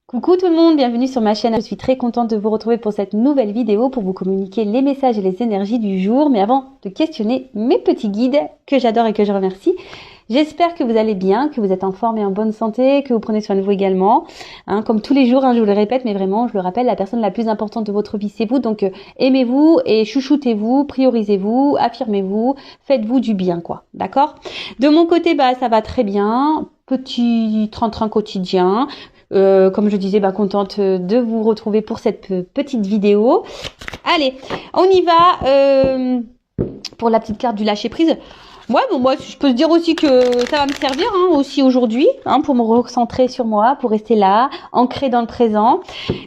Coucou tout le monde, bienvenue sur ma chaîne. Je suis très contente de vous retrouver pour cette nouvelle vidéo pour vous communiquer les messages et les énergies du jour. Mais avant de questionner mes petits guides que j'adore et que je remercie, j'espère que vous allez bien, que vous êtes en forme et en bonne santé, que vous prenez soin de vous également. Comme tous les jours, je vous le répète, mais vraiment, je le rappelle, la personne la plus importante de votre vie, c'est vous. Donc aimez-vous et chouchoutez-vous, priorisez-vous, affirmez-vous, faites-vous du bien, quoi. D'accord? De mon côté, ça va très bien. Petit train-train quotidien. Comme je disais, contente de vous retrouver pour cette petite vidéo. Allez, on y va pour la petite carte du lâcher prise. Ouais, bon, moi, je peux se dire aussi que ça va me servir aussi aujourd'hui, pour me recentrer sur moi, pour rester là, ancré dans le présent.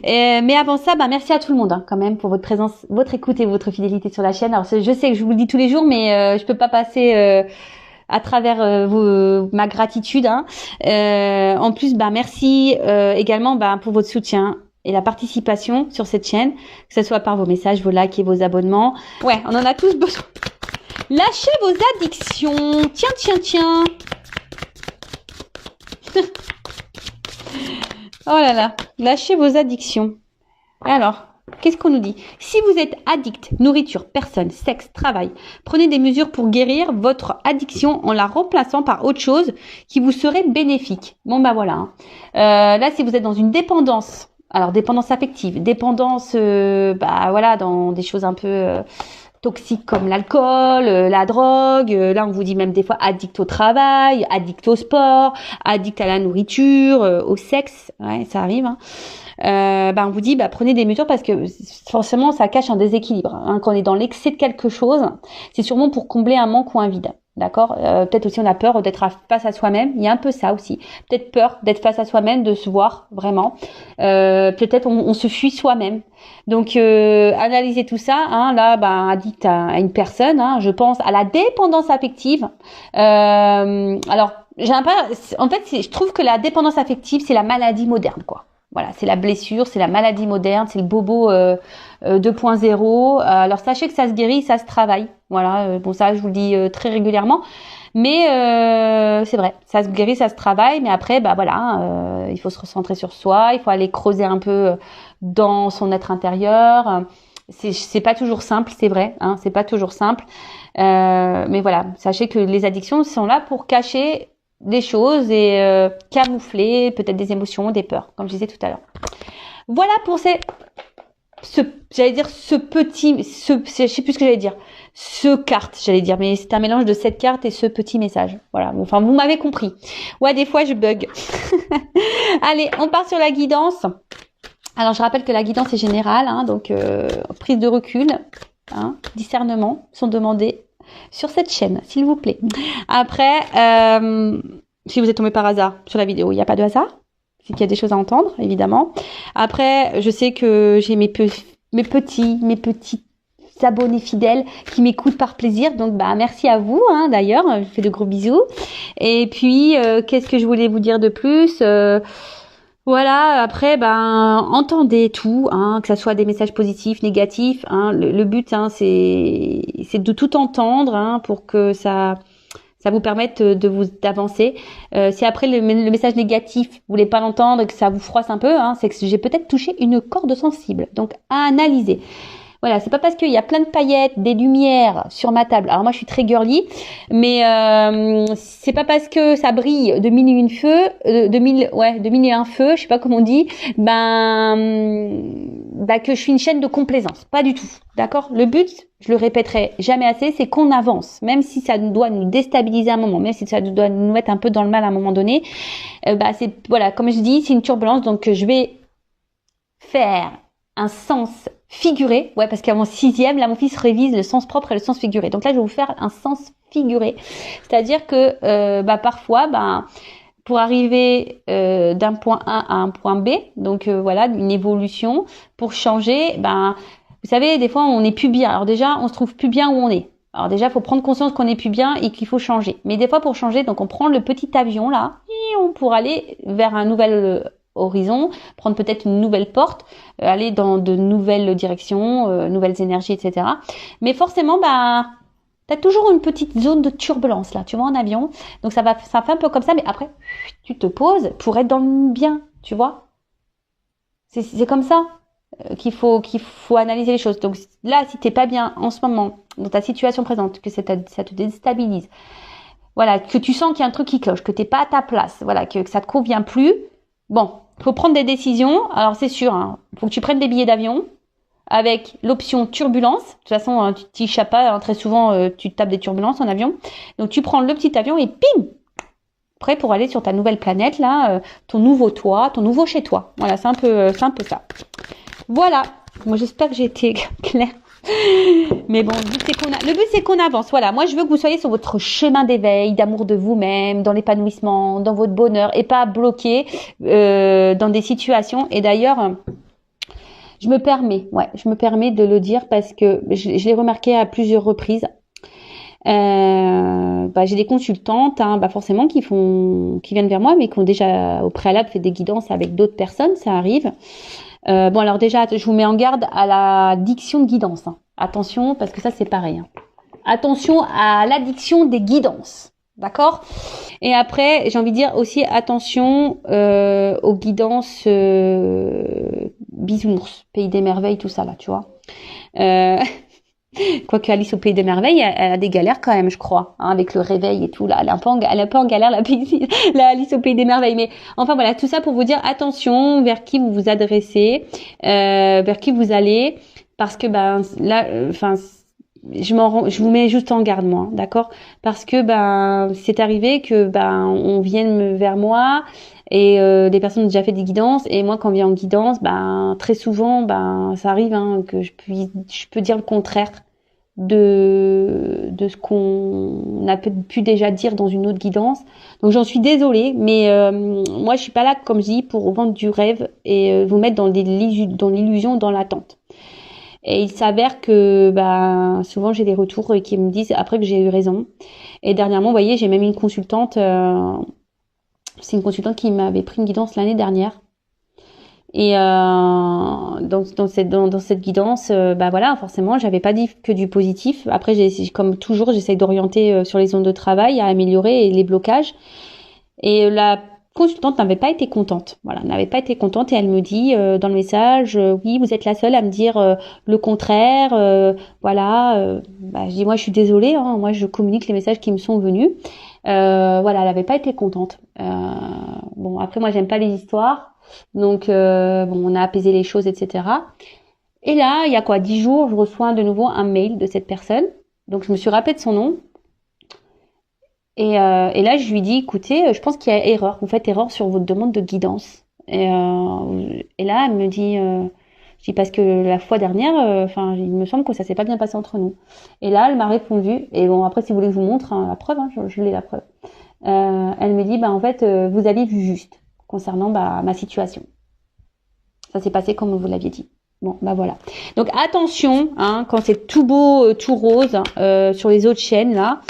Mais avant ça, donc tout le monde quand même pour votre présence, votre écoute et votre fidélité sur la chaîne. Alors, je sais que je vous le dis tous les jours, mais je peux pas passer à travers ma gratitude. En plus, merci également pour votre soutien et la participation sur cette chaîne, que ce soit par vos messages, vos likes et vos abonnements. Ouais, on en a tous besoin. Lâchez vos addictions. Tiens. Oh là là, lâchez vos addictions. Alors, qu'est-ce qu'on nous dit? Si vous êtes addict, nourriture, personne, sexe, travail, prenez des mesures pour guérir votre addiction en la remplaçant par autre chose qui vous serait bénéfique. Bon voilà. Là, si vous êtes dans une dépendance, alors dépendance affective, dépendance, dans des choses un peu toxiques comme l'alcool, la drogue. Là, on vous dit même des fois addict au travail, addict au sport, addict à la nourriture, au sexe. Ouais, ça arrive. On vous dit prenez des mesures parce que forcément ça cache un déséquilibre. Quand on est dans l'excès de quelque chose, c'est sûrement pour combler un manque ou un vide. D'accord. Peut-être aussi on a peur d'être face à soi-même. Il y a un peu ça aussi. Peut-être peur d'être face à soi-même, de se voir vraiment. Peut-être on se fuit soi-même. Donc analysez tout ça. Addict à une personne. Je pense à la dépendance affective. Alors je trouve que la dépendance affective c'est la maladie moderne, quoi. Voilà, c'est la blessure, c'est la maladie moderne, c'est le bobo 2.0. Alors sachez que ça se guérit, ça se travaille. Voilà, ça je vous le dis très régulièrement. Mais c'est vrai, ça se guérit, ça se travaille. Mais après, il faut se recentrer sur soi, il faut aller creuser un peu dans son être intérieur. C'est pas toujours simple, c'est vrai, c'est pas toujours simple. Mais voilà, sachez que les addictions sont là pour cacher des choses et camoufler peut-être des émotions, des peurs, comme je disais tout à l'heure. Voilà pour je sais plus ce que j'allais dire, mais c'est un mélange de cette carte et ce petit message. Voilà, vous m'avez compris. Ouais, des fois je bug. Allez, on part sur la guidance. Alors je rappelle que la guidance est générale, donc prise de recul, discernement sont demandés sur cette chaîne, s'il vous plaît. Après, si vous êtes tombé par hasard sur la vidéo, il n'y a pas de hasard. C'est qu'il y a des choses à entendre, évidemment. Après, je sais que j'ai mes petits abonnés fidèles qui m'écoutent par plaisir. Donc, merci à vous, d'ailleurs. Je vous fais de gros bisous. Et puis, qu'est-ce que je voulais vous dire de plus Voilà, après, entendez tout, que ça soit des messages positifs, négatifs. Le but, c'est de tout entendre, pour que ça vous permette d'avancer. Si après le message négatif, vous voulez pas l'entendre et que ça vous froisse un peu, c'est que j'ai peut-être touché une corde sensible. Donc, à analyser. Voilà, c'est pas parce qu'il y a plein de paillettes, des lumières sur ma table. Alors moi, je suis très girly, mais c'est pas parce que ça brille de mille et un feux, je sais pas comment on dit, que je suis une chaîne de complaisance. Pas du tout, d'accord. Le but, je le répéterai jamais assez, c'est qu'on avance, même si ça doit nous déstabiliser à un moment, même si ça doit nous mettre un peu dans le mal à un moment donné. Comme je dis, c'est une turbulence, donc je vais faire un sens figuré, parce qu'à mon 6e, là, mon fils révise le sens propre et le sens figuré. Donc là, je vais vous faire un sens figuré. C'est-à-dire que, parfois, pour arriver d'un point A à un point B, donc une évolution, pour changer, vous savez, des fois, on n'est plus bien. Alors déjà, on se trouve plus bien où on est. Alors déjà, il faut prendre conscience qu'on n'est plus bien et qu'il faut changer. Mais des fois, pour changer, donc on prend le petit avion là, pour aller vers un nouvel horizon, prendre peut-être une nouvelle porte, aller dans de nouvelles directions, nouvelles énergies, etc. Mais forcément, t'as toujours une petite zone de turbulence là, tu vois, en avion. Donc ça fait un peu comme ça, mais après, tu te poses pour être dans le bien, tu vois. C'est comme ça qu'il faut analyser les choses. Donc là, si t'es pas bien en ce moment dans ta situation présente, que ça te déstabilise, voilà, que tu sens qu'il y a un truc qui cloche, que t'es pas à ta place, voilà, que ça te convient plus, bon, faut prendre des décisions. Alors c'est sûr, hein, faut que tu prennes des billets d'avion avec l'option turbulence. De toute façon, tu t'échappes pas, hein, très souvent tu tapes des turbulences en avion. Donc tu prends le petit avion et pim, prêt pour aller sur ta nouvelle planète là, ton nouveau toi, ton nouveau chez toi. Voilà, c'est un peu ça. Voilà. Moi j'espère que j'ai été claire. Mais bon, le but c'est qu'on avance. Voilà, moi je veux que vous soyez sur votre chemin d'éveil, d'amour de vous-même, dans l'épanouissement, dans votre bonheur, et pas bloqué dans des situations. Et d'ailleurs, je me permets de le dire parce que je l'ai remarqué à plusieurs reprises. J'ai des consultantes, forcément qui viennent vers moi, mais qui ont déjà au préalable fait des guidances avec d'autres personnes, ça arrive. Alors déjà, je vous mets en garde à la diction de guidance. Hein. Attention, parce que ça c'est pareil. Hein. Attention à l'addiction des guidances, d'accord ? Et après, j'ai envie de dire aussi attention aux guidances bisounours, Pays des merveilles, tout ça là, tu vois. Quoique Alice au Pays des merveilles, elle a des galères quand même, je crois, hein, avec le réveil et tout là. Elle est un peu en galère la Alice au Pays des merveilles. Mais enfin voilà, tout ça pour vous dire attention vers qui vous vous adressez, vers qui vous allez, parce que je vous mets juste en garde moi, d'accord ? Parce que c'est arrivé que on vienne vers moi. Et des personnes ont déjà fait des guidances, et moi quand on vient en guidance, très souvent ça arrive que je peux dire le contraire de ce qu'on a pu déjà dire dans une autre guidance. Donc j'en suis désolée, mais moi je suis pas là, comme je dis, pour vendre du rêve et vous mettre dans l'illusion, dans l'attente. Et il s'avère que souvent j'ai des retours qui me disent après que j'ai eu raison. Et dernièrement, vous voyez, j'ai même une consultante. C'est une consultante qui m'avait pris une guidance l'année dernière. Et dans cette guidance, forcément, j'avais pas dit que du positif. Après, comme toujours, j'essaye d'orienter sur les zones de travail à améliorer et les blocages. Et la consultante n'avait pas été contente. Voilà, n'avait pas été contente et elle me dit dans le message, oui, vous êtes la seule à me dire le contraire. Je dis moi, je suis désolée. Hein, moi, je communique les messages qui me sont venus. Elle avait pas été contente. Après moi j'aime pas les histoires, donc on a apaisé les choses, etc. Et là, il y a 10 jours, je reçois de nouveau un mail de cette personne. Donc je me suis rappelée de son nom. Et là, je lui dis, écoutez, je pense qu'il y a erreur. Vous faites erreur sur votre demande de guidance. Et là, elle me dit, je dis parce que la fois dernière, il me semble que ça s'est pas bien passé entre nous. Et là, elle m'a répondu. Et bon, après, si vous voulez que je vous montre la preuve, je l'ai la preuve. Elle me dit, vous avez vu juste concernant ma situation. Ça s'est passé comme vous l'aviez dit. Bon, voilà. Donc attention, quand c'est tout beau, tout rose sur les autres chaînes là,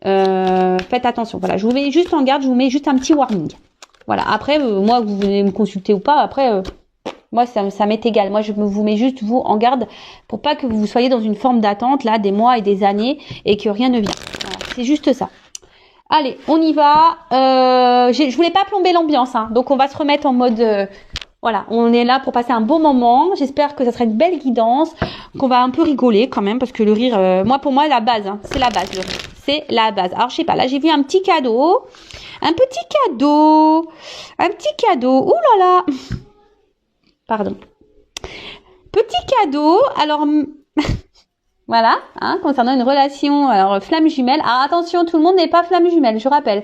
faites attention. Voilà, je vous mets juste en garde, je vous mets juste un petit warning. Voilà. Après, moi, vous venez me consulter ou pas, après. Moi, ça m'est égal. Moi, je vous mets juste vous en garde pour pas que vous soyez dans une forme d'attente là, des mois et des années, et que rien ne vient. Voilà, c'est juste ça. Allez, on y va. Je voulais pas plomber l'ambiance, donc on va se remettre en mode. On est là pour passer un bon moment. J'espère que ça sera une belle guidance, qu'on va un peu rigoler quand même, parce que le rire, pour moi, la base, c'est la base. Le rire, c'est la base. Alors, je sais pas. Là, j'ai vu un petit cadeau. Ouh là là. Pardon. Petit cadeau. Alors. Voilà, concernant une relation, alors flamme jumelle. Alors attention, tout le monde n'est pas flamme jumelle, je rappelle.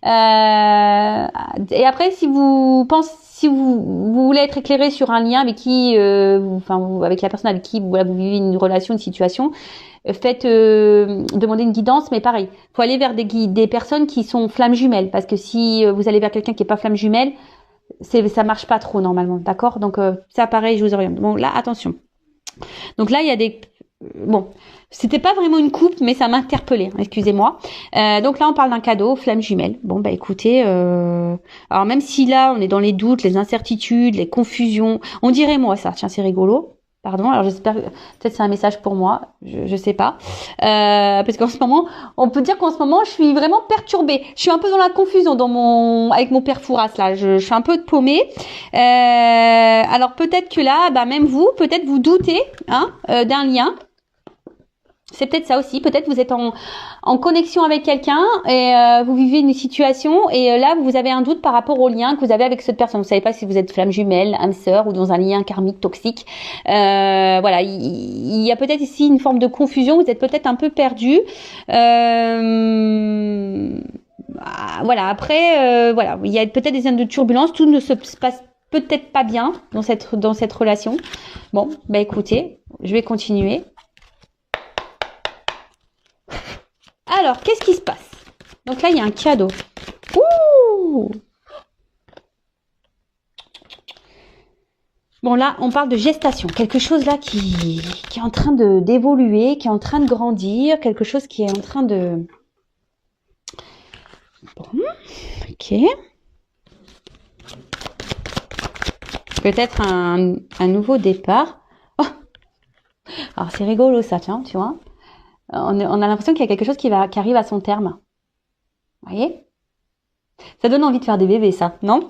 Et après, si vous voulez être éclairé sur un lien avec qui, avec la personne avec qui vous vivez une relation, une situation, faites demander une guidance, mais pareil, faut aller vers des personnes qui sont flamme jumelle, parce que si vous allez vers quelqu'un qui est pas flamme jumelle, ça marche pas trop normalement, d'accord ? Donc ça, pareil, je vous oriente. Bon, là, attention. Donc là, il y a des c'était pas vraiment une coupe, mais ça m'a interpellée, excusez-moi. Donc là, on parle d'un cadeau, flamme jumelle. Bon, écoutez, alors même si là, on est dans les doutes, les incertitudes, les confusions, on dirait moi ça, tiens, c'est rigolo. Pardon, alors j'espère, peut-être c'est un message pour moi, je sais pas. Parce qu'en ce moment, on peut dire qu'en ce moment, je suis vraiment perturbée. Je suis un peu dans la confusion avec mon père Fouras là. Je suis un peu paumée. Alors peut-être que là, même vous, peut-être vous doutez d'un lien. C'est peut-être ça aussi. Peut-être vous êtes en connexion avec quelqu'un et vous vivez une situation et là vous avez un doute par rapport au lien que vous avez avec cette personne. Vous savez pas si vous êtes flamme jumelle, âme sœur ou dans un lien karmique toxique. Voilà, il y a peut-être ici une forme de confusion. Vous êtes peut-être un peu perdu. Voilà. Après, voilà, il y a peut-être des zones de turbulence. Tout ne se passe peut-être pas bien dans cette relation. Bon, écoutez, je vais continuer. Alors, qu'est-ce qui se passe? Donc là, il y a un cadeau. Ouh! Bon, là, on parle de gestation. Quelque chose là qui est en train d'évoluer, qui est en train de grandir, quelque chose qui est en train de... Bon, ok. Peut-être un nouveau départ. Oh, alors, c'est rigolo ça, tiens, tu vois. On a l'impression qu'il y a quelque chose qui arrive à son terme. Vous voyez? Ça donne envie de faire des bébés, ça, non?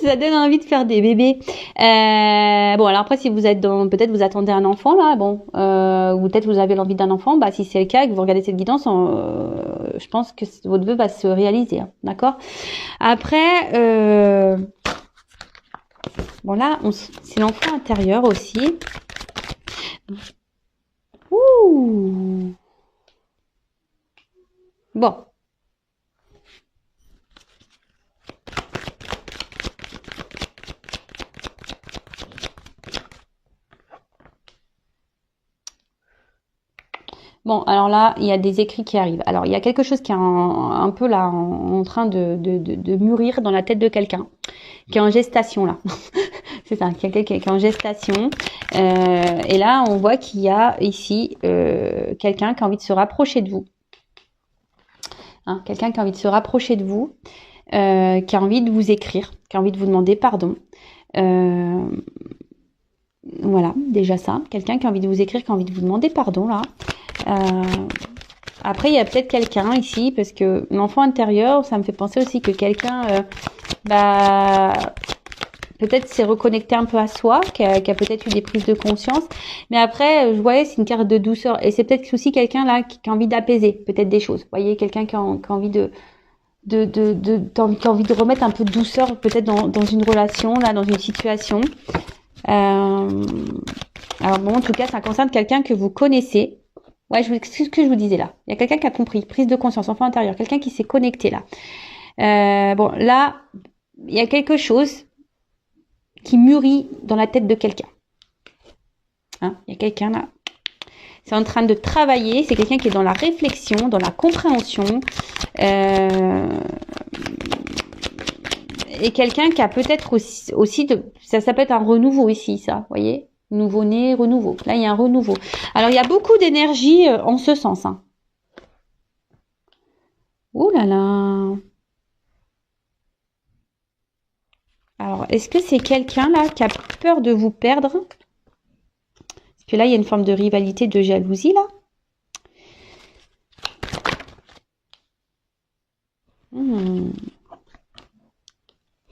Ça donne envie de faire des bébés. Bon, alors après, si vous êtes peut-être vous attendez un enfant, là, bon, ou peut-être vous avez l'envie d'un enfant, si c'est le cas et que vous regardez cette guidance, je pense que votre vœu va se réaliser, hein, d'accord? Après, bon là, c'est l'enfant intérieur aussi. Ouh! Bon. Bon, alors là, il y a des écrits qui arrivent. Alors, il y a quelque chose qui est un peu là en train de mûrir dans la tête de quelqu'un, qui est en gestation là. C'est ça, quelqu'un qui est en gestation. Et là, on voit qu'il y a ici quelqu'un qui a envie de se rapprocher de vous. Quelqu'un qui a envie de se rapprocher de vous, qui a envie de vous écrire, qui a envie de vous demander pardon. Voilà, déjà ça. Quelqu'un qui a envie de vous écrire, qui a envie de vous demander pardon là. Après, il y a peut-être quelqu'un ici, parce que l'enfant intérieur, ça me fait penser aussi que quelqu'un, peut-être s'est reconnecté un peu à soi, qui a peut-être eu des prises de conscience. Mais après, je voyais, c'est une carte de douceur. Et c'est peut-être aussi quelqu'un là qui a envie d'apaiser peut-être des choses. Vous voyez, quelqu'un qui a envie qui a envie de remettre un peu de douceur peut-être dans une relation, là, dans une situation. Alors bon, en tout cas, ça concerne quelqu'un que vous connaissez. Ouais, c'est ce que je vous disais là. Il y a quelqu'un qui a compris, prise de conscience, enfant intérieur, quelqu'un qui s'est connecté là. Bon, là, il y a quelque chose qui mûrit dans la tête de quelqu'un. Il y a quelqu'un là. C'est en train de travailler. C'est quelqu'un qui est dans la réflexion, dans la compréhension. Et quelqu'un qui a peut-être aussi ça peut être un renouveau ici, ça, vous voyez? Nouveau-né, renouveau. Là, il y a un renouveau. Alors, il y a beaucoup d'énergie en ce sens. Ouh là là. Alors, est-ce que c'est quelqu'un là qui a peur de vous perdre? Parce que là, il y a une forme de rivalité, de jalousie là.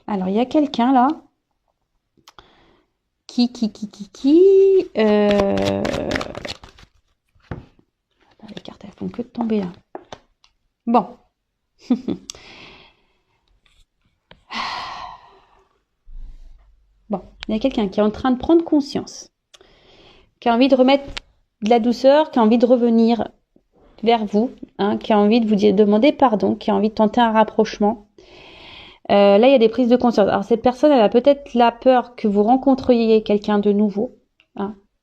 Alors, il y a quelqu'un là les cartes, elles font que de tomber là. Bon. Bon, il y a quelqu'un qui est en train de prendre conscience, qui a envie de remettre de la douceur, qui a envie de revenir vers vous, qui a envie de vous demander pardon, qui a envie de tenter un rapprochement. Là, il y a des prises de conscience. Alors, cette personne, elle a peut-être la peur que vous rencontriez quelqu'un de nouveau.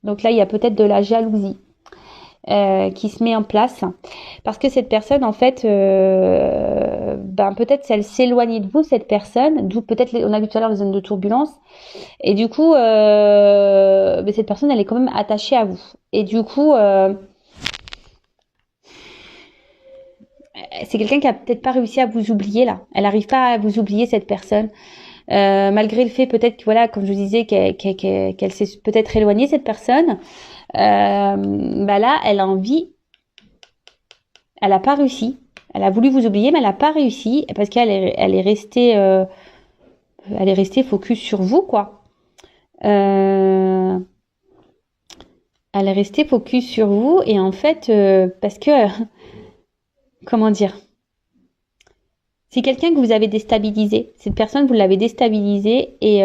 Donc là, il y a peut-être de la jalousie qui se met en place. Parce que cette personne, en fait, peut-être elle s'éloigne de vous, cette personne. D'où peut-être, on a vu tout à l'heure les zones de turbulence. Et du coup, cette personne, elle est quand même attachée à vous. Et du coup... c'est quelqu'un qui a peut-être pas réussi à vous oublier là. Elle n'arrive pas à vous oublier, cette personne. malgré le fait peut-être que voilà, comme je vous disais, qu'elle s'est peut-être éloignée cette personne, bah là, elle a envie, elle a pas réussi. Elle a voulu vous oublier, mais elle a pas réussi parce elle est restée focus sur vous, quoi. Elle est restée focus sur vous et en fait, parce que, comment dire, c'est quelqu'un que vous avez déstabilisé. Cette personne, vous l'avez déstabilisée et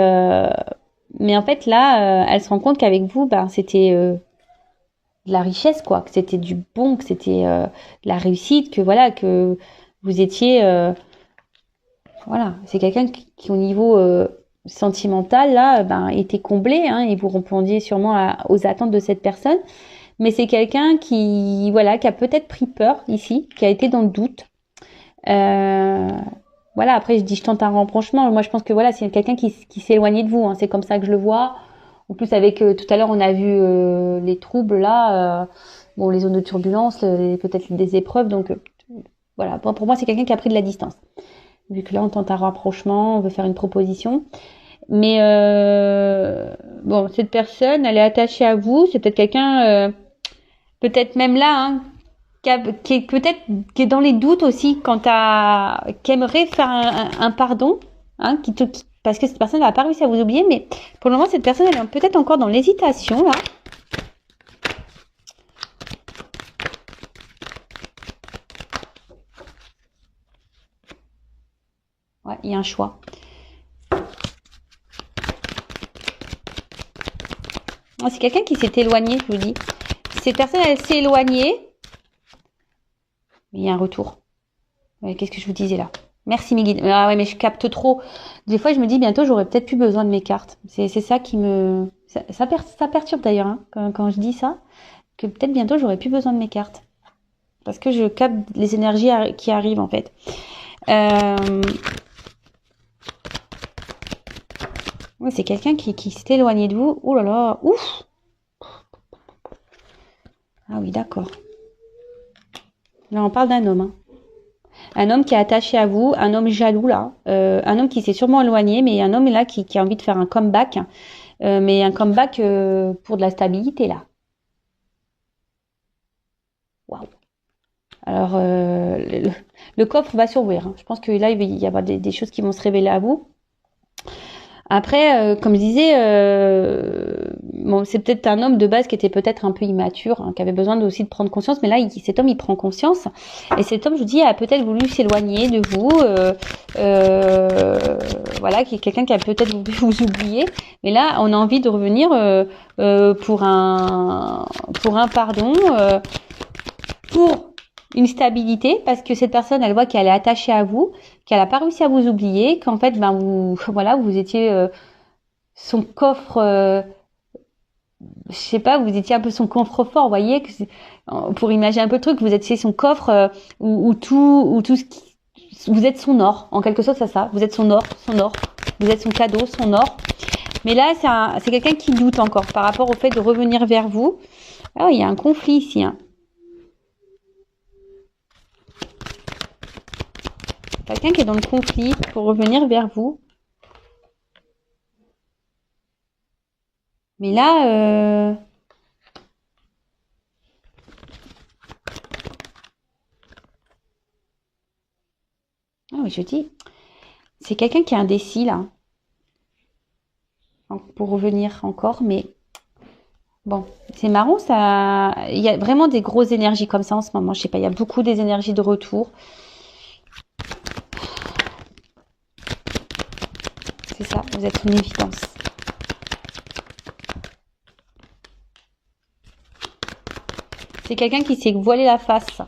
mais en fait là, elle se rend compte qu'avec vous, ben c'était de la richesse, quoi, que c'était du bon, que c'était de la réussite, que voilà, que vous étiez, voilà, c'est quelqu'un qui au niveau sentimental là, ben était comblé, hein, et vous répondiez sûrement aux attentes de cette personne. Mais c'est quelqu'un qui, voilà, qui a peut-être pris peur ici, qui a été dans le doute. Voilà, après je dis je tente un rapprochement. Moi je pense que voilà, c'est quelqu'un qui s'est éloigné de vous, hein. C'est comme ça que je le vois. En plus avec tout à l'heure on a vu les troubles là, bon les zones de turbulence, peut-être des épreuves. Donc voilà, pour moi c'est quelqu'un qui a pris de la distance. Vu que là on tente un rapprochement, on veut faire une proposition. Mais bon, cette personne, elle est attachée à vous. C'est peut-être quelqu'un, peut-être même là, hein, qui est peut-être qui est dans les doutes aussi qui aimerait faire un pardon, hein, parce que cette personne n'a pas réussi à vous oublier, mais pour le moment cette personne elle est peut-être encore dans l'hésitation là. Ouais, il y a un choix. C'est quelqu'un qui s'est éloigné, je vous dis. Cette personne elle s'est éloignée. Il y a un retour. Ouais, qu'est-ce que je vous disais là? Merci mes guides. Ah ouais, mais je capte trop. Des fois, je me dis bientôt, j'aurai peut-être plus besoin de mes cartes. C'est ça qui me... Ça perturbe d'ailleurs, hein, quand je dis ça, que peut-être bientôt, j'aurai plus besoin de mes cartes. Parce que je capte les énergies qui arrivent, en fait. Ouais, c'est quelqu'un qui s'est éloigné de vous. Oh là là, ouf! Ah oui, d'accord. Là, on parle d'un homme, hein. Un homme qui est attaché à vous, un homme jaloux là, un homme qui s'est sûrement éloigné, mais un homme là qui a envie de faire un comeback, mais un comeback pour de la stabilité là. Waouh. Alors le coffre va s'ouvrir, hein. Je pense que là il va y avoir des choses qui vont se révéler à vous. Après, comme je disais, bon, c'est peut-être un homme de base qui était peut-être un peu immature, hein, qui avait besoin aussi de prendre conscience. Mais là, cet homme, il prend conscience. Et cet homme, je vous dis, a peut-être voulu s'éloigner de vous. Voilà, qui est quelqu'un qui a peut-être voulu vous oublier. Mais là, on a envie de revenir pour un pardon, pour une stabilité, parce que cette personne, elle voit qu'elle est attachée à vous, qu'elle n'a pas réussi à vous oublier, qu'en fait, ben vous étiez son coffre, je sais pas, vous étiez un peu son coffre-fort, vous voyez, pour imaginer un peu le truc, vous étiez son coffre où tout ce qui, vous êtes son or, en quelque sorte, c'est ça, vous êtes son or, vous êtes son cadeau, son or. Mais là, c'est quelqu'un qui doute encore par rapport au fait de revenir vers vous. Ah, il y a un conflit ici, hein. Quelqu'un qui est dans le conflit pour revenir vers vous. Mais là, ah oui, je dis, c'est quelqu'un qui est indécis là, pour revenir encore. Mais bon, c'est marrant, ça. Il y a vraiment des grosses énergies comme ça en ce moment. Je sais pas, il y a beaucoup des énergies de retour. C'est ça, vous êtes une évidence. C'est quelqu'un qui s'est voilé la face.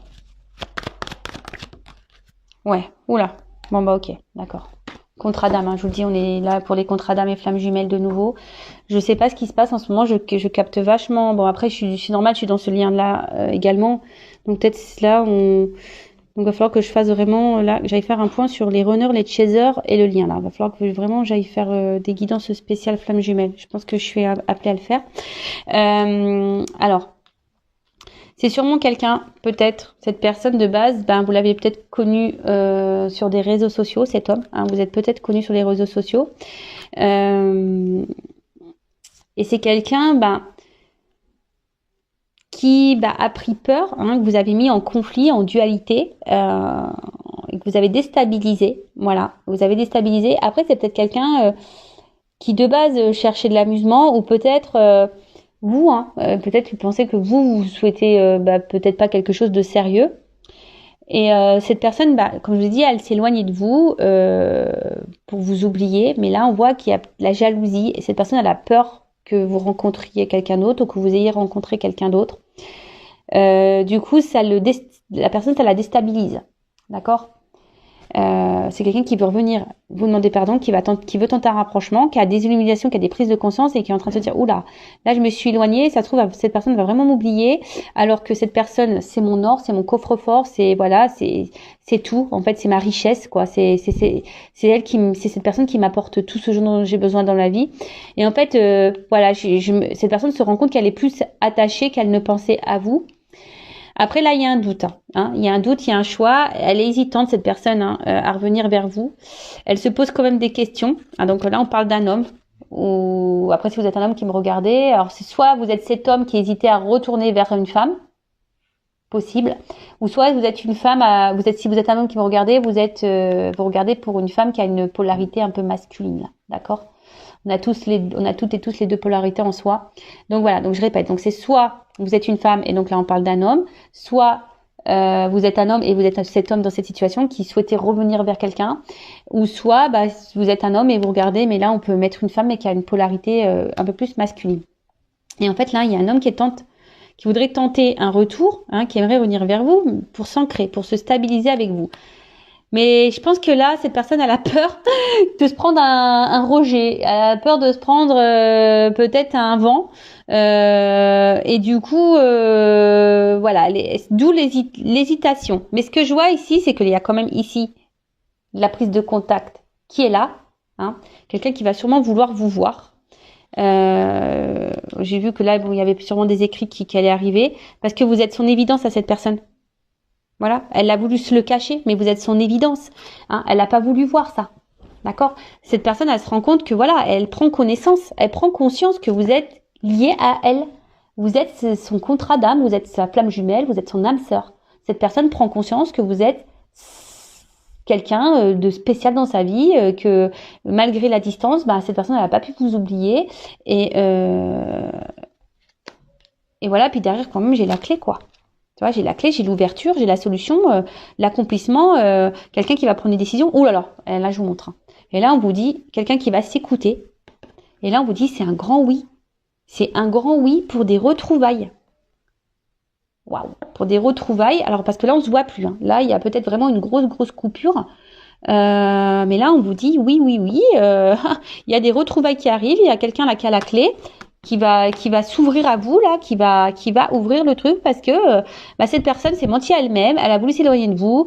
Ouais, oula. Bon bah ok, d'accord. Contrat d'âme, hein, je vous le dis, on est là pour les contrats d'âme et flammes jumelles de nouveau. Je sais pas ce qui se passe en ce moment, je capte vachement. Bon après, je suis normale, je suis dans ce lien-là également. Donc peut-être là, donc il va falloir que je fasse vraiment, là, j'aille faire un point sur les runners, les chasers et le lien là. Il va falloir que vraiment j'aille faire des guidances spéciales flammes jumelles. Je pense que je suis appelée à le faire. Alors, C'est sûrement quelqu'un, peut-être, cette personne de base, ben vous l'avez peut-être connu sur des réseaux sociaux, cet homme. Hein, vous êtes peut-être connu sur les réseaux sociaux. Et c'est quelqu'un, ben qui a pris peur, hein, que vous avez mis en conflit, en dualité, et que vous avez déstabilisé. Voilà, vous avez déstabilisé. Après, c'est peut-être quelqu'un qui de base cherchait de l'amusement, ou peut-être vous, hein, peut-être vous pensez que vous souhaitez peut-être pas quelque chose de sérieux. Et cette personne, comme je vous ai dit, elle s'éloigne de vous pour vous oublier. Mais là, on voit qu'il y a la jalousie, et cette personne, elle a peur que vous rencontriez quelqu'un d'autre ou que vous ayez rencontré quelqu'un d'autre. Du coup, la personne, ça la déstabilise. D'accord ? C'est quelqu'un qui veut revenir vous demander pardon, qui veut tenter un rapprochement, qui a des illuminations, qui a des prises de conscience et qui est en train de se dire oula, là je me suis éloignée, ça se trouve cette personne va vraiment m'oublier, alors que cette personne c'est mon or, c'est mon coffre-fort, c'est voilà, c'est tout, en fait c'est ma richesse quoi, c'est cette personne qui m'apporte tout ce dont j'ai besoin dans la vie. Et en fait voilà, cette personne se rend compte qu'elle est plus attachée qu'elle ne pensait à vous. Après là, il y a un doute. Hein. Il y a un doute, il y a un choix. Elle est hésitante, cette personne, à revenir vers vous. Elle se pose quand même des questions. Hein, donc là, on parle d'un homme. Ou après, si vous êtes un homme qui me regardez, alors c'est soit vous êtes cet homme qui hésitait à retourner vers une femme, possible, ou soit vous êtes une femme. Si vous êtes un homme qui me regardez, vous regardez pour une femme qui a une polarité un peu masculine. D'accord ? On a toutes et tous les deux polarités en soi. Donc voilà, donc je répète. Donc c'est soit vous êtes une femme et donc là on parle d'un homme, soit vous êtes un homme et vous êtes cet homme dans cette situation qui souhaitait revenir vers quelqu'un, ou soit vous êtes un homme et vous regardez, mais là on peut mettre une femme mais qui a une polarité un peu plus masculine. Et en fait là il y a un homme qui voudrait tenter un retour, hein, qui aimerait revenir vers vous pour s'ancrer, pour se stabiliser avec vous. Mais je pense que là, cette personne, elle a peur de se prendre un rejet. Elle a peur de se prendre peut-être un vent. Et du coup, voilà, d'où l'hésitation. Mais ce que je vois ici, c'est qu'il y a quand même ici la prise de contact qui est là. Hein, quelqu'un qui va sûrement vouloir vous voir. J'ai vu que là, il y avait sûrement des écrits qui allaient arriver. Parce que vous êtes son évidence à cette personne. Voilà, elle a voulu se le cacher, mais vous êtes son évidence. Hein, elle n'a pas voulu voir ça. D'accord ? Cette personne, elle se rend compte que voilà, elle prend conscience que vous êtes lié à elle. Vous êtes son contrat d'âme, vous êtes sa flamme jumelle, vous êtes son âme sœur. Cette personne prend conscience que vous êtes quelqu'un de spécial dans sa vie, que malgré la distance, cette personne, elle n'a pas pu vous oublier. Et voilà, puis derrière, quand même, j'ai la clé, quoi. Tu vois, j'ai la clé, j'ai l'ouverture, j'ai la solution, l'accomplissement, quelqu'un qui va prendre des décisions. Oh là là, je vous montre. Et là, on vous dit, quelqu'un qui va s'écouter. Et là, on vous dit, c'est un grand oui. C'est un grand oui pour des retrouvailles. Waouh, pour des retrouvailles. Alors, parce que là, on se voit plus. Hein. Là, il y a peut-être vraiment une grosse coupure. Mais là, on vous dit, oui. Il y a des retrouvailles qui arrivent. Il y a quelqu'un là qui a la clé. Qui va s'ouvrir à vous là, qui va ouvrir le truc parce que cette personne s'est mentie à elle-même, elle a voulu s'éloigner de vous,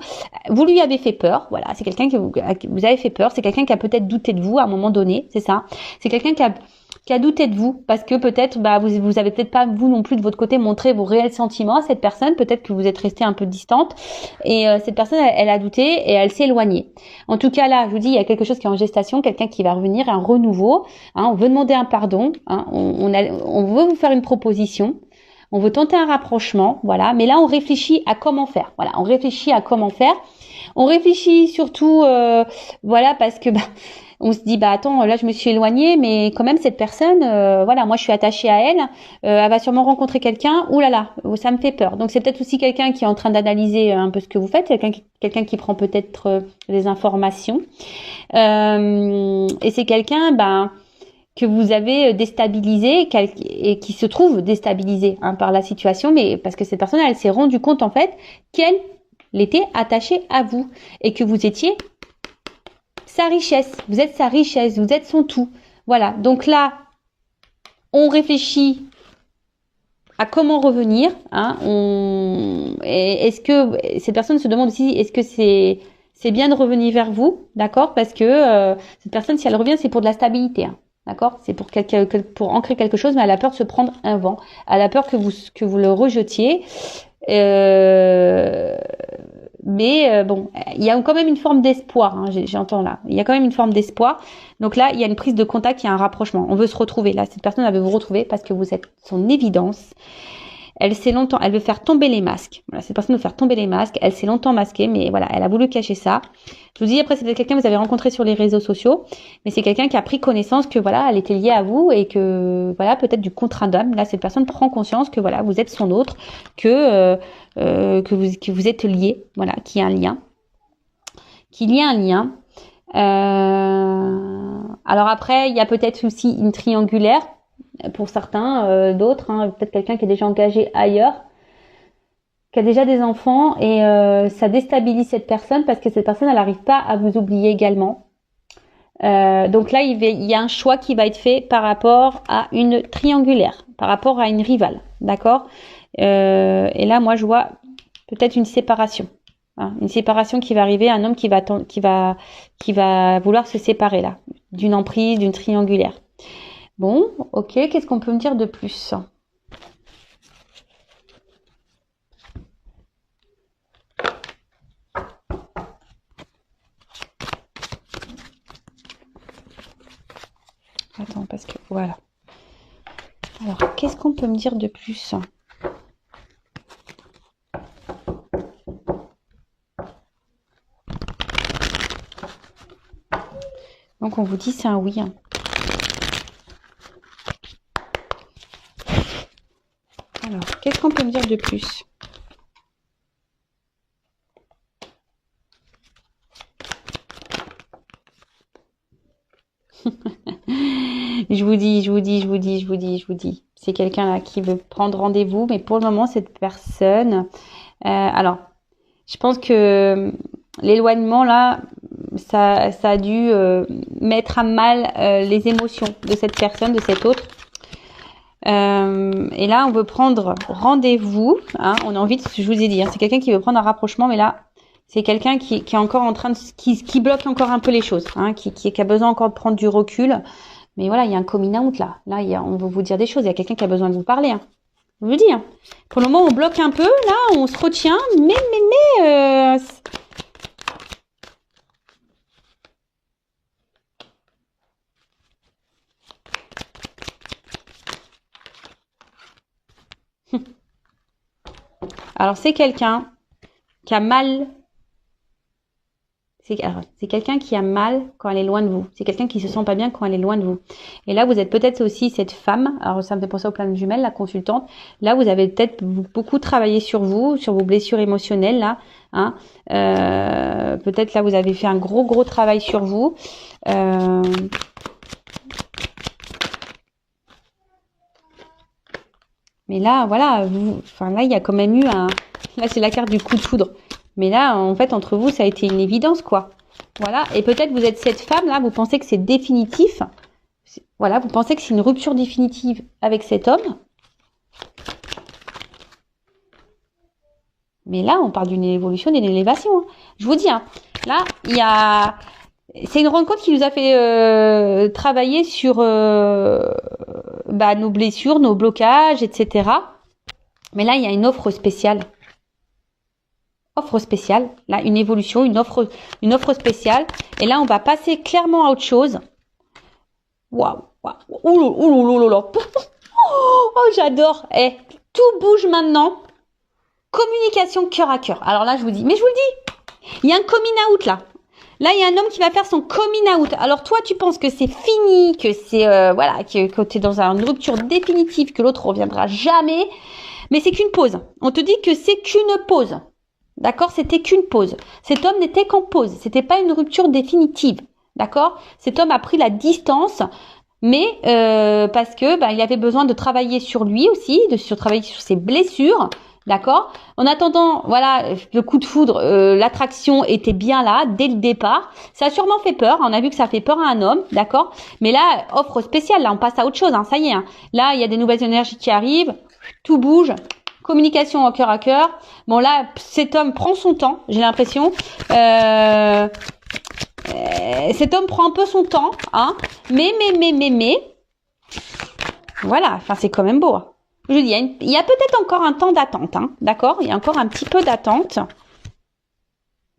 vous lui avez fait peur, voilà, c'est quelqu'un que vous avez fait peur, c'est quelqu'un qui a peut-être douté de vous à un moment donné, c'est ça, c'est quelqu'un qui a douté de vous parce que peut-être vous avez peut-être pas vous non plus de votre côté montré vos réels sentiments à cette personne, peut-être que vous êtes resté un peu distante et cette personne elle a douté et elle s'est éloignée. En tout cas là, je vous dis, il y a quelque chose qui est en gestation, quelqu'un qui va revenir, un renouveau, hein, on veut demander un pardon, hein, on veut vous faire une proposition. On veut tenter un rapprochement, voilà, mais là on réfléchit à comment faire. Voilà, on réfléchit à comment faire. On réfléchit surtout voilà parce que on se dit attends, là je me suis éloignée, mais quand même cette personne voilà, moi je suis attachée à elle, elle va sûrement rencontrer quelqu'un, ouh là là, ça me fait peur. Donc c'est peut-être aussi quelqu'un qui est en train d'analyser un peu ce que vous faites, quelqu'un qui prend peut-être des informations. Et c'est quelqu'un que vous avez déstabilisé et qui se trouve déstabilisé par la situation, mais parce que cette personne elle s'est rendue compte en fait qu'elle était attachée à vous et que vous étiez sa richesse, vous êtes sa richesse, vous êtes son tout. Voilà, donc là, on réfléchit à comment revenir. Hein, est-ce que cette personne se demande aussi, est-ce que c'est bien de revenir vers vous, d'accord? Parce que cette personne, si elle revient, c'est pour de la stabilité. Hein. D'accord? C'est pour pour ancrer quelque chose, mais elle a peur de se prendre un vent. Elle a peur que vous le rejetiez. Mais bon, il y a quand même une forme d'espoir, hein, j'entends là. Il y a quand même une forme d'espoir. Donc là, il y a une prise de contact, il y a un rapprochement. On veut se retrouver. Là, cette personne, elle veut vous retrouver parce que vous êtes son évidence. Elle veut faire tomber les masques. Voilà, cette personne veut faire tomber les masques. Elle s'est longtemps masquée, mais voilà, elle a voulu cacher ça. Je vous dis, après, c'est peut-être quelqu'un que vous avez rencontré sur les réseaux sociaux, mais c'est quelqu'un qui a pris connaissance que voilà, elle était liée à vous et que voilà, peut-être du contrat d'âme. Là, cette personne prend conscience que voilà, vous êtes son autre, que vous êtes liés, voilà, qu'il y a un lien, alors après, il y a peut-être aussi une triangulaire pour certains, d'autres, hein, peut-être quelqu'un qui est déjà engagé ailleurs, qui a déjà des enfants et ça déstabilise cette personne parce que cette personne, elle n'arrive pas à vous oublier également. Donc là, il y a un choix qui va être fait par rapport à une triangulaire, par rapport à une rivale, d'accord? Et là, moi, je vois peut-être une séparation. Hein, une séparation qui va arriver, un homme qui va vouloir se séparer là, d'une emprise, d'une triangulaire. Bon, ok, qu'est-ce qu'on peut me dire de plus? Attends, parce que voilà. Alors, qu'est-ce qu'on peut me dire de plus? Donc, on vous dit c'est un oui. Hein. Alors, qu'est-ce qu'on peut me dire de plus? Je vous dis. C'est quelqu'un là qui veut prendre rendez-vous, mais pour le moment, cette personne... alors, je pense que l'éloignement là, ça a dû mettre à mal les émotions de cette personne, de cet autre. Et là, on veut prendre rendez-vous. Hein, on a envie de, je vous ai dit, hein, c'est quelqu'un qui veut prendre un rapprochement, mais là, c'est quelqu'un qui est encore en train de, qui bloque encore un peu les choses, hein, qui a besoin encore de prendre du recul. Mais voilà, il y a un coming out là. Là, on veut vous dire des choses. Il y a quelqu'un qui a besoin de vous parler. Hein. Je vous dis. Hein. Pour le moment, on bloque un peu. Là, on se retient. Mais. Alors, c'est quelqu'un qui a mal. C'est quelqu'un qui a mal quand elle est loin de vous. C'est quelqu'un qui se sent pas bien quand elle est loin de vous. Et là, vous êtes peut-être aussi cette femme. Alors, ça me fait penser au plan de jumelles, la consultante. Là, vous avez peut-être beaucoup travaillé sur vous, sur vos blessures émotionnelles, là. Hein. Peut-être là, vous avez fait un gros travail sur vous. Mais là, voilà, là, il y a quand même eu un... Là, c'est la carte du coup de foudre. Mais là, en fait, entre vous, ça a été une évidence, quoi. Voilà. Et peut-être vous êtes cette femme, là, vous pensez que c'est définitif. Voilà, vous pensez que c'est une rupture définitive avec cet homme. Mais là, on parle d'une évolution, d'une élévation. Hein. Je vous dis, hein, là, il y a... C'est une rencontre qui nous a fait travailler sur nos blessures, nos blocages, etc. Mais là, il y a une offre spéciale. Offre spéciale, là, une évolution, une offre spéciale. Et là, on va passer clairement à autre chose. Waouh, ouh. Oh, j'adore. Tout bouge maintenant. Communication cœur à cœur. Alors là, je vous dis, mais je vous le dis, il y a un coming out là. Là, il y a un homme qui va faire son coming out. Alors toi, tu penses que c'est fini, que c'est que tu es dans une rupture définitive, que l'autre reviendra jamais. Mais c'est qu'une pause. On te dit que c'est qu'une pause. D'accord? C'était qu'une pause. Cet homme n'était qu'en pause. C'était pas une rupture définitive. D'accord? Cet homme a pris la distance, mais parce que il avait besoin de travailler sur lui aussi, travailler sur ses blessures. D'accord? En attendant, voilà, le coup de foudre, l'attraction était bien là dès le départ. Ça a sûrement fait peur. On a vu que ça fait peur à un homme, d'accord? Mais là, offre spéciale. Là, on passe à autre chose. Hein, ça y est. Hein. Là, il y a des nouvelles énergies qui arrivent. Tout bouge. Communication en cœur à cœur. Bon là, cet homme prend son temps, j'ai l'impression. cet homme prend un peu son temps, hein, mais, voilà, enfin, c'est quand même beau. Hein. Je dis, il y a peut-être encore un temps d'attente, hein, d'accord? Il y a encore un petit peu d'attente.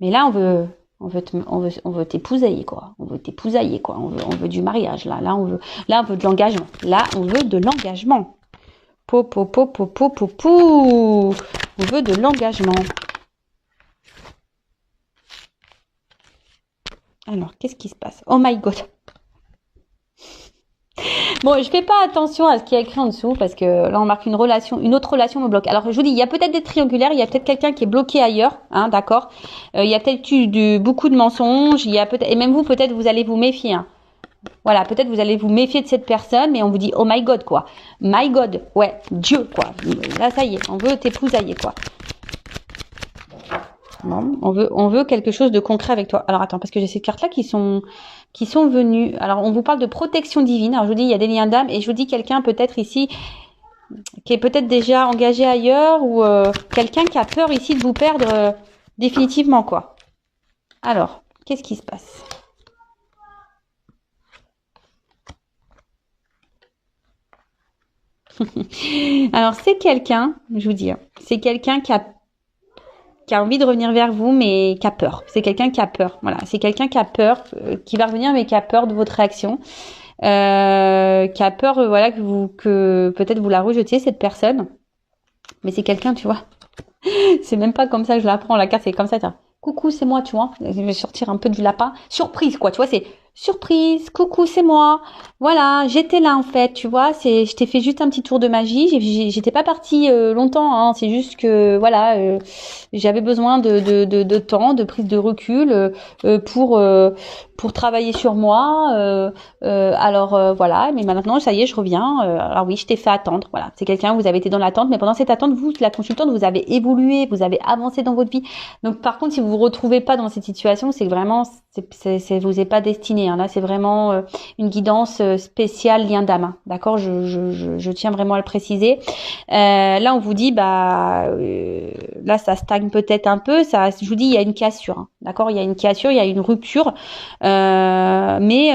Mais là, on veut t'épousailler, quoi. On veut t'épousailler, quoi. On veut du mariage, là. Là, on veut de l'engagement. Là, on veut de l'engagement. On veut de l'engagement. Alors, qu'est-ce qui se passe? Oh my God. Bon, je fais pas attention à ce qui est écrit en dessous parce que là, on marque une autre relation me bloque. Alors, je vous dis, il y a peut-être des triangulaires, il y a peut-être quelqu'un qui est bloqué ailleurs, hein, d'accord. Il y a peut-être eu beaucoup de mensonges, il y a peut-être, et même vous, peut-être, vous allez vous méfier. Hein. Voilà, peut-être vous allez vous méfier de cette personne, mais on vous dit, oh my God, quoi. My God, ouais, Dieu, quoi. Là, ça y est, on veut t'épousailler, quoi. Bon, on veut quelque chose de concret avec toi. Alors attends, parce que j'ai ces cartes-là qui sont venues. Alors on vous parle de protection divine. Alors je vous dis, il y a des liens d'âme et je vous dis quelqu'un peut-être ici qui est peut-être déjà engagé ailleurs ou quelqu'un qui a peur ici de vous perdre définitivement, quoi. Alors, qu'est-ce qui se passe? Alors c'est quelqu'un, je vous dis, hein, c'est quelqu'un qui a envie de revenir vers vous, mais qui a peur. C'est quelqu'un qui a peur. Voilà, c'est quelqu'un qui a peur, qui va revenir, mais qui a peur de votre réaction, qui a peur, voilà, que peut-être vous la rejetiez cette personne. Mais c'est quelqu'un, tu vois. C'est même pas comme ça que je la prends la carte, c'est comme ça. Tiens. Coucou, c'est moi, tu vois. Je vais sortir un peu du lapin. Surprise, quoi. Tu vois, c'est surprise. Coucou, c'est moi. Voilà, j'étais là en fait, tu vois. Je t'ai fait juste un petit tour de magie. J'étais pas partie longtemps. Hein. C'est juste que voilà, j'avais besoin de temps, de prise de recul pour travailler sur moi. Alors voilà. Mais maintenant, ça y est, je reviens. Alors oui, je t'ai fait attendre. Voilà, c'est quelqu'un. Vous avez été dans l'attente, mais pendant cette attente, vous, la consultante, vous avez évolué, vous avez avancé dans votre vie. Donc par contre, si vous vous retrouvez pas dans cette situation, c'est que vraiment, vous est pas destiné. Hein. Là, c'est vraiment une guidance spéciale lien d'âme. Hein. D'accord, je tiens vraiment à le préciser. Là, on vous dit, là, ça stagne peut-être un peu. Ça, je vous dis, il y a une cassure. Hein. D'accord, il y a une cassure, il y a une rupture, mais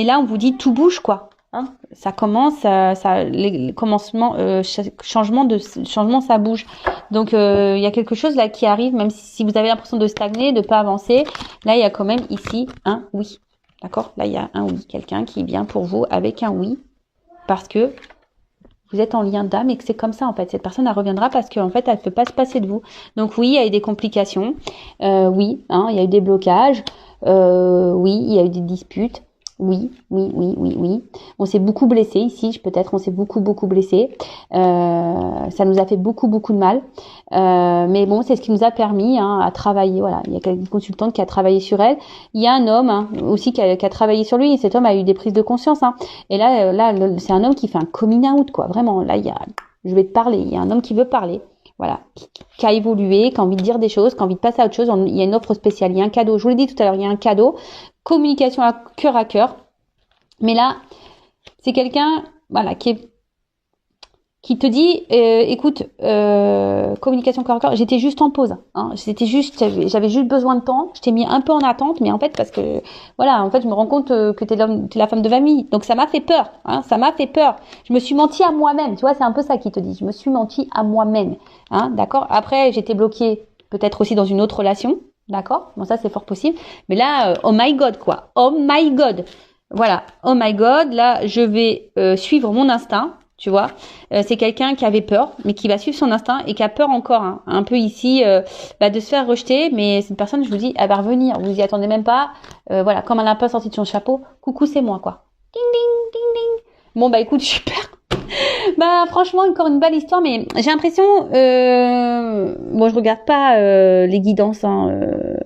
là, on vous dit tout bouge, quoi. Hein, ça commence, les commencements, changement, ça bouge. Donc il y a quelque chose là qui arrive, même si vous avez l'impression de stagner, de pas avancer. Là, il y a quand même ici un oui. D'accord? Là, il y a un oui. Quelqu'un qui vient pour vous avec un oui, parce que vous êtes en lien d'âme et que c'est comme ça en fait. Cette personne, elle reviendra parce qu'en fait, elle ne peut pas se passer de vous. Donc oui, il y a eu des complications. Oui, hein, il y a eu des blocages. Oui, il y a eu des disputes. Oui. On s'est beaucoup blessé ici, peut-être. On s'est beaucoup blessé. Ça nous a fait beaucoup de mal. Mais bon, c'est ce qui nous a permis à travailler. Voilà, il y a une consultante qui a travaillé sur elle. Il y a un homme aussi qui a travaillé sur lui. Et cet homme a eu des prises de conscience. Et là, c'est un homme qui fait un coming out, quoi. Vraiment, là, je vais te parler. Il y a un homme qui veut parler. Voilà, qui a évolué, qui a envie de dire des choses, qui a envie de passer à autre chose. Il y a une offre spéciale, il y a un cadeau. Je vous l'ai dit tout à l'heure, il y a un cadeau. Communication à cœur. Mais là, c'est quelqu'un, voilà, qui te dit, écoute, communication cœur à cœur, j'étais juste en pause. Hein, j'avais juste besoin de temps. Je t'ai mis un peu en attente, mais en fait, parce que, voilà, en fait, je me rends compte que t'es la femme de famille. Donc, ça m'a fait peur. Hein, ça m'a fait peur. Je me suis menti à moi-même. Tu vois, c'est un peu ça qui te dit. Je me suis menti à moi-même. Hein, d'accord. Après, j'étais bloquée, peut-être aussi dans une autre relation. D'accord. Bon, ça, c'est fort possible. Mais là, oh my God, quoi. Oh my God. Voilà. Oh my God. Là, je vais suivre mon instinct. Tu vois, c'est quelqu'un qui avait peur, mais qui va suivre son instinct et qui a peur encore, un peu ici, de se faire rejeter. Mais cette personne, je vous dis, elle va revenir. Vous y attendez même pas. Voilà, comme elle a pas sorti de son chapeau, coucou, c'est moi, quoi. Ding, ding, ding, ding. Bon, écoute, super. Franchement, encore une belle histoire, mais j'ai l'impression, je regarde pas les guidances,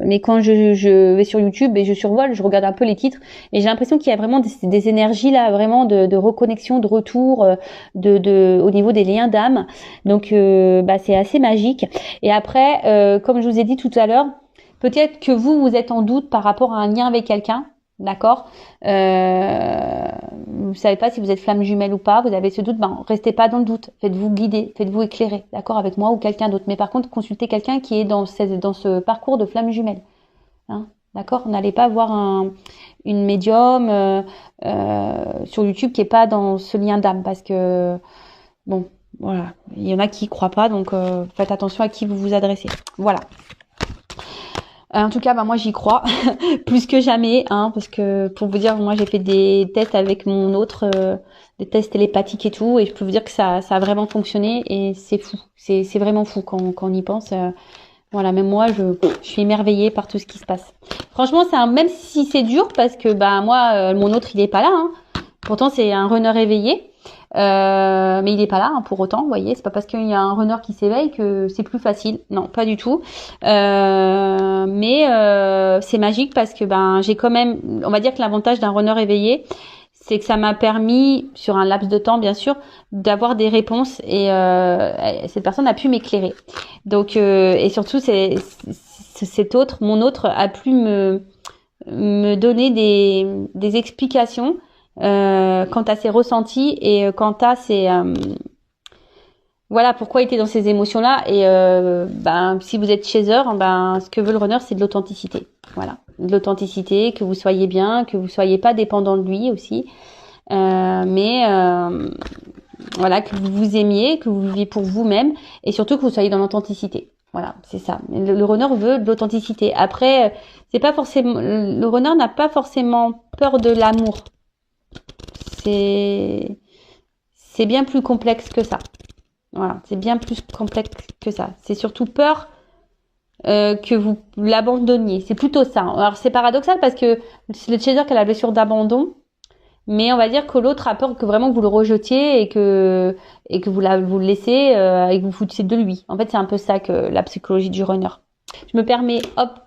mais quand je vais sur YouTube et je survole, je regarde un peu les titres, et j'ai l'impression qu'il y a vraiment des énergies là, vraiment de reconnexion, de retour, au niveau des liens d'âme. Donc, c'est assez magique. Et après, comme je vous ai dit tout à l'heure, peut-être que vous êtes en doute par rapport à un lien avec quelqu'un. d'accord. Vous savez pas si vous êtes flamme jumelle ou pas, vous avez ce doute, ben restez pas dans le doute, faites-vous guider, faites-vous éclairer, d'accord, avec moi ou quelqu'un d'autre. Mais par contre, consultez quelqu'un qui est dans ce parcours de flamme jumelle, hein, d'accord. N'allez pas voir une médium sur YouTube qui est pas dans ce lien d'âme, parce que bon, voilà, il y en a qui y croient pas, donc faites attention à qui vous vous adressez. Voilà. En tout cas, bah moi j'y crois plus que jamais, hein, parce que pour vous dire, moi j'ai fait des tests avec mon autre, des tests télépathiques et tout, et je peux vous dire que ça a vraiment fonctionné, et c'est fou, c'est vraiment fou quand on y pense. Voilà, même moi je suis émerveillée par tout ce qui se passe. Franchement, même si c'est dur, parce que bah moi mon autre il est pas là, hein. Pourtant c'est un runner éveillé. Mais il est pas là, hein, pour autant, vous voyez, c'est pas parce qu'il y a un runner qui s'éveille que c'est plus facile, non, pas du tout. Mais c'est magique parce que ben j'ai quand même, on va dire que l'avantage d'un runner éveillé, c'est que ça m'a permis, sur un laps de temps bien sûr, d'avoir des réponses, et cette personne a pu m'éclairer. Donc et surtout mon autre a pu me donner des explications quant à ses ressentis, et quant à ses voilà, pourquoi il était dans ces émotions-là. Et ben si vous êtes chaser, ben ce que veut le runner, c'est de l'authenticité. Voilà, de l'authenticité, que vous soyez bien, que vous soyez pas dépendant de lui aussi, mais voilà, que vous vous aimiez, que vous viviez pour vous-même, et surtout que vous soyez dans l'authenticité. Voilà, c'est ça. Le runner veut de l'authenticité. Après, c'est pas forcément, le runner n'a pas forcément peur de l'amour. C'est bien plus complexe que ça. Voilà, c'est bien plus complexe que ça. C'est surtout peur que vous l'abandonniez. C'est plutôt ça. Alors c'est paradoxal parce que c'est le chaser qui a la blessure d'abandon, mais on va dire que l'autre a peur que vraiment vous le rejetiez, et que vous le laissez et que vous foutiez de lui. En fait, c'est un peu ça que la psychologie du runner. Je me permets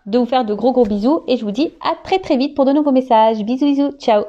de vous faire de gros bisous, et je vous dis à très très vite pour de nouveaux messages. Bisous, ciao.